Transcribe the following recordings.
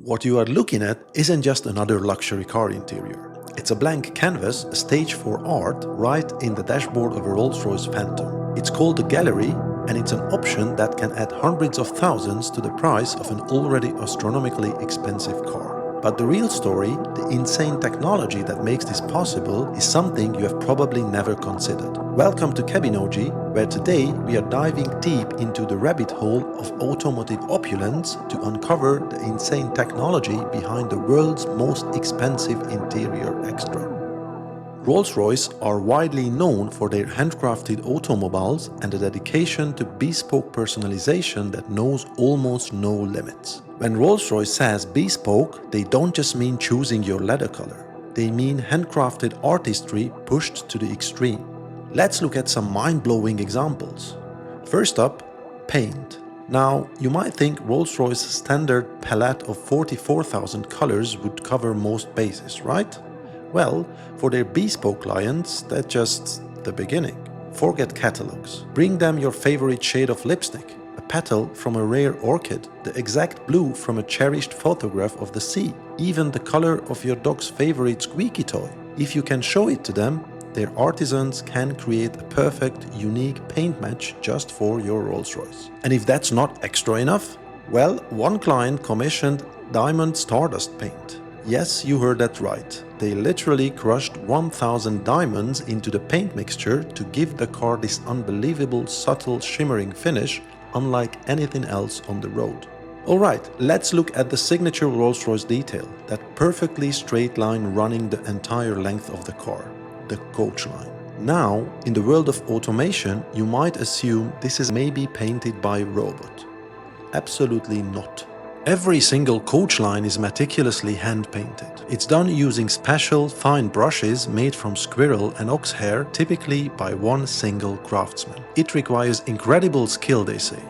What you are looking at isn't just another luxury car interior. It's a blank canvas, a stage for art, right in the dashboard of a Rolls-Royce Phantom. It's called the Gallery, and it's an option that can add hundreds of thousands to the price of an already astronomically expensive car. But the real story, the insane technology that makes this possible, is something you have probably never considered. Welcome to CabinOG, where today we are diving deep into the rabbit hole of automotive opulence to uncover the insane technology behind the world's most expensive interior extra. Rolls-Royce are widely known for their handcrafted automobiles and a dedication to bespoke personalization that knows almost no limits. When Rolls-Royce says bespoke, they don't just mean choosing your leather color. They mean handcrafted artistry pushed to the extreme. Let's look at some mind-blowing examples. First up, paint. Now, you might think Rolls-Royce's standard palette of 44,000 colors would cover most bases, right? Well, for their bespoke clients, that's just the beginning. Forget catalogs. Bring them your favorite shade of lipstick, a petal from a rare orchid, the exact blue from a cherished photograph of the sea, even the color of your dog's favorite squeaky toy. If you can show it to them, their artisans can create a perfect, unique paint match just for your Rolls-Royce. And if that's not extra enough, well, one client commissioned diamond stardust paint. Yes, you heard that right. They literally crushed 1,000 diamonds into the paint mixture to give the car this unbelievable, subtle, shimmering finish, unlike anything else on the road. Alright, let's look at the signature Rolls-Royce detail, that perfectly straight line running the entire length of the car, the coach line. Now, in the world of automation, you might assume this is maybe painted by a robot. Absolutely not. Every single coach line is meticulously hand-painted. It's done using special, fine brushes made from squirrel and ox hair, typically by one single craftsman. It requires incredible skill, they say.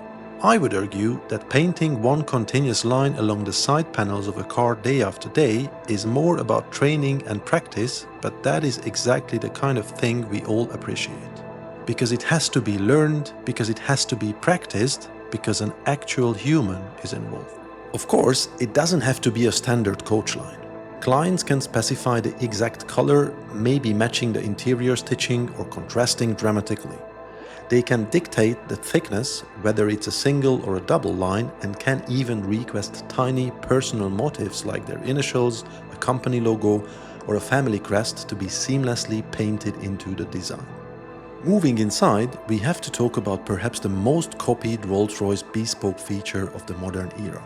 I would argue that painting one continuous line along the side panels of a car day after day is more about training and practice, but that is exactly the kind of thing we all appreciate. Because it has to be learned, because it has to be practiced, because an actual human is involved. Of course, it doesn't have to be a standard coach line. Clients can specify the exact color, maybe matching the interior stitching or contrasting dramatically. They can dictate the thickness, whether it's a single or a double line, and can even request tiny personal motifs like their initials, a company logo, or a family crest to be seamlessly painted into the design. Moving inside, we have to talk about perhaps the most copied Rolls-Royce bespoke feature of the modern era.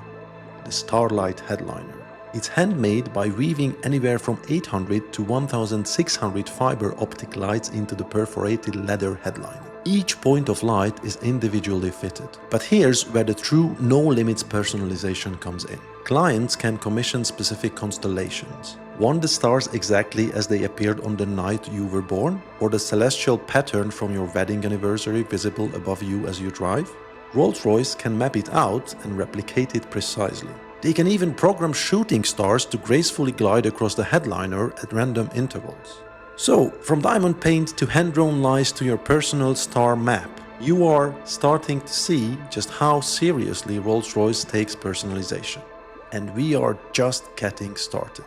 The Starlight headliner. It's handmade by weaving anywhere from 800 to 1600 fiber optic lights into the perforated leather headliner. Each point of light is individually fitted. But here's where the true no-limits personalization comes in. Clients can commission specific constellations. Want the stars exactly as they appeared on the night you were born? Or the celestial pattern from your wedding anniversary visible above you as you drive? Rolls-Royce can map it out and replicate it precisely. They can even program shooting stars to gracefully glide across the headliner at random intervals. So, from diamond paint to hand-drawn lines to your personal star map, you are starting to see just how seriously Rolls-Royce takes personalization. And we are just getting started.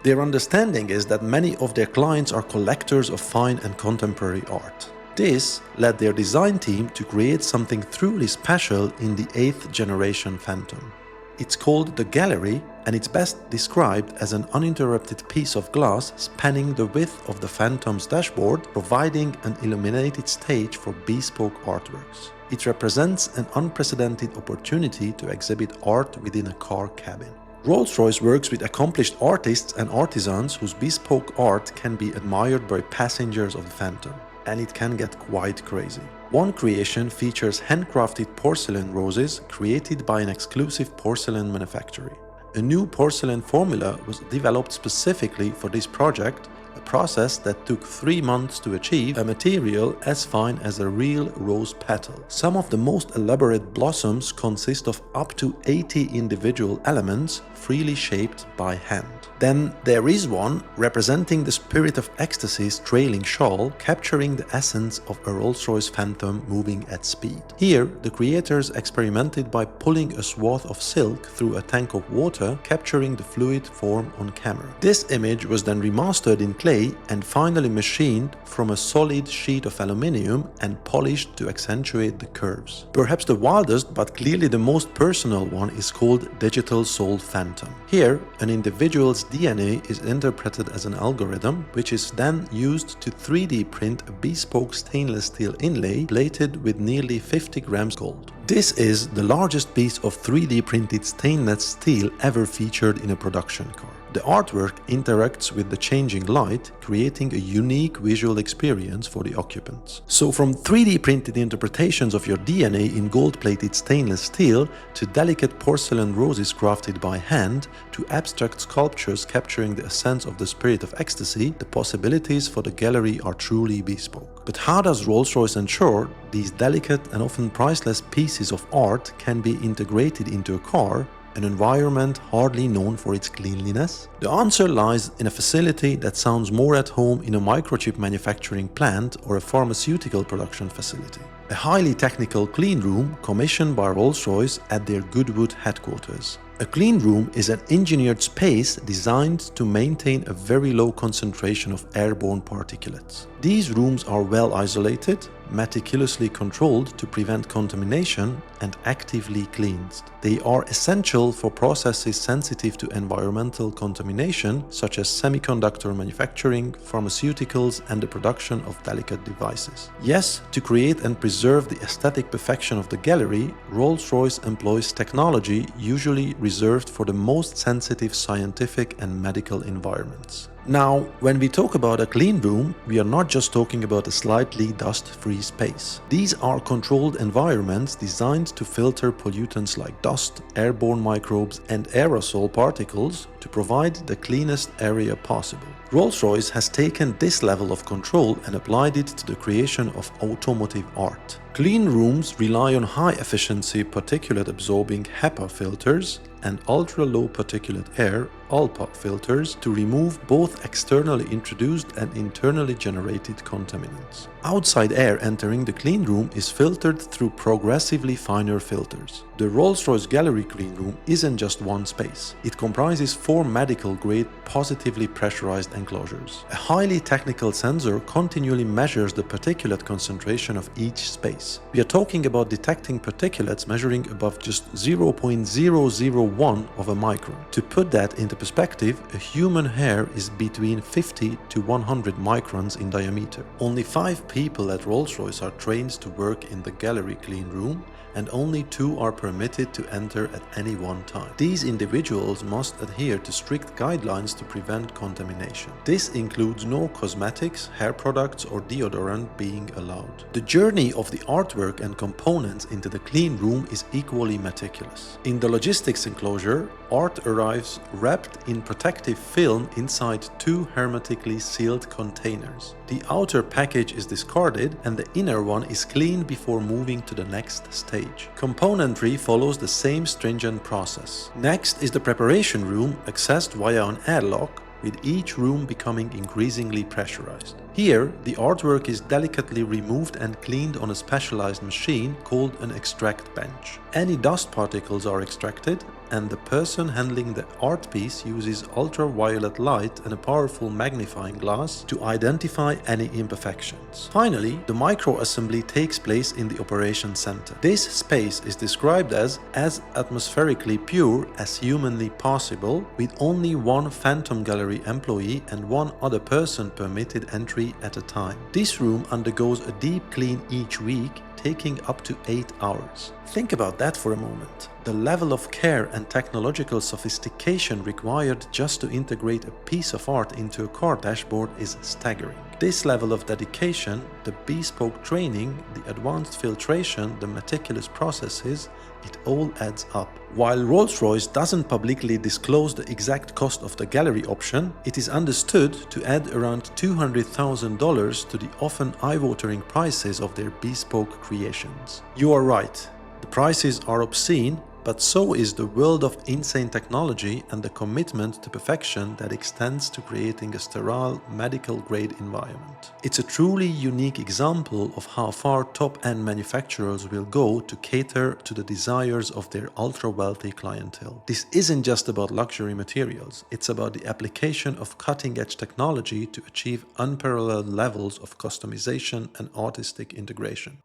Their understanding is that many of their clients are collectors of fine and contemporary art. This led their design team to create something truly special in the 8th generation Phantom. It's called the Gallery, and it's best described as an uninterrupted piece of glass spanning the width of the Phantom's dashboard, providing an illuminated stage for bespoke artworks. It represents an unprecedented opportunity to exhibit art within a car cabin. Rolls-Royce works with accomplished artists and artisans whose bespoke art can be admired by passengers of the Phantom. And it can get quite crazy. One creation features handcrafted porcelain roses created by an exclusive porcelain manufacturer. A new porcelain formula was developed specifically for this project, a process that took 3 months to achieve a material as fine as a real rose petal. Some of the most elaborate blossoms consist of up to 80 individual elements freely shaped by hand. Then there is one representing the Spirit of Ecstasy's trailing shawl, capturing the essence of a Rolls-Royce Phantom moving at speed. Here, the creators experimented by pulling a swath of silk through a tank of water, capturing the fluid form on camera. This image was then remastered in clay and finally machined from a solid sheet of aluminium and polished to accentuate the curves. Perhaps the wildest but clearly the most personal one is called Digital Soul Phantom. Here, an individual's DNA is interpreted as an algorithm, which is then used to 3D print a bespoke stainless steel inlay plated with nearly 50 grams gold. This is the largest piece of 3D printed stainless steel ever featured in a production car. The artwork interacts with the changing light, creating a unique visual experience for the occupants. So from 3D printed interpretations of your DNA in gold-plated stainless steel, to delicate porcelain roses crafted by hand, to abstract sculptures capturing the essence of the Spirit of Ecstasy, the possibilities for the gallery are truly bespoke. But how does Rolls-Royce ensure these delicate and often priceless pieces of art can be integrated into a car, an environment hardly known for its cleanliness? The answer lies in a facility that sounds more at home in a microchip manufacturing plant or a pharmaceutical production facility. A highly technical clean room commissioned by Rolls-Royce at their Goodwood headquarters. A clean room is an engineered space designed to maintain a very low concentration of airborne particulates. These rooms are well isolated, meticulously controlled to prevent contamination, and actively cleansed. They are essential for processes sensitive to environmental contamination, such as semiconductor manufacturing, pharmaceuticals, and the production of delicate devices. Yes, to create and preserve the aesthetic perfection of the gallery, Rolls-Royce employs technology usually reserved for the most sensitive scientific and medical environments. Now, when we talk about a clean room, we are not just talking about a slightly dust-free space. These are controlled environments designed to filter pollutants like dust, airborne microbes, and aerosol particles to provide the cleanest area possible. Rolls-Royce has taken this level of control and applied it to the creation of automotive art. Clean rooms rely on high-efficiency particulate-absorbing HEPA filters and ultra-low particulate air (ULPA) filters to remove both externally introduced and internally generated contaminants. Outside air entering the clean room is filtered through progressively finer filters. The Rolls-Royce Gallery Clean Room isn't just one space. It comprises 4 medical-grade positively pressurized enclosures. A highly technical sensor continually measures the particulate concentration of each space. We are talking about detecting particulates measuring above just 0.001 of a micron. To put that into perspective, a human hair is between 50 to 100 microns in diameter. Only 5 people at Rolls-Royce are trained to work in the gallery clean room, and only 2 are permitted to enter at any one time. These individuals must adhere to strict guidelines to prevent contamination. This includes no cosmetics, hair products, or deodorant being allowed. The journey of the artwork and components into the clean room is equally meticulous. In the logistics enclosure, art arrives wrapped in protective film inside 2 hermetically sealed containers. The outer package is discarded and the inner one is cleaned before moving to the next stage. Componentry follows the same stringent process. Next is the preparation room, accessed via an airlock, with each room becoming increasingly pressurized. Here, the artwork is delicately removed and cleaned on a specialized machine called an extract bench. Any dust particles are extracted, and the person handling the art piece uses ultraviolet light and a powerful magnifying glass to identify any imperfections. Finally, the microassembly takes place in the operation center. This space is described as atmospherically pure as humanly possible, with only 1 Phantom Gallery employee and 1 other person permitted entry at a time. This room undergoes a deep clean each week, taking up to 8 hours. Think about that for a moment. The level of care and technological sophistication required just to integrate a piece of art into a car dashboard is staggering. This level of dedication, the bespoke training, the advanced filtration, the meticulous processes, it all adds up. While Rolls-Royce doesn't publicly disclose the exact cost of the gallery option, it is understood to add around $200,000 to the often eye-watering prices of their bespoke creations. You are right, the prices are obscene, but so is the world of insane technology and the commitment to perfection that extends to creating a sterile, medical-grade environment. It's a truly unique example of how far top-end manufacturers will go to cater to the desires of their ultra-wealthy clientele. This isn't just about luxury materials, it's about the application of cutting-edge technology to achieve unparalleled levels of customization and artistic integration.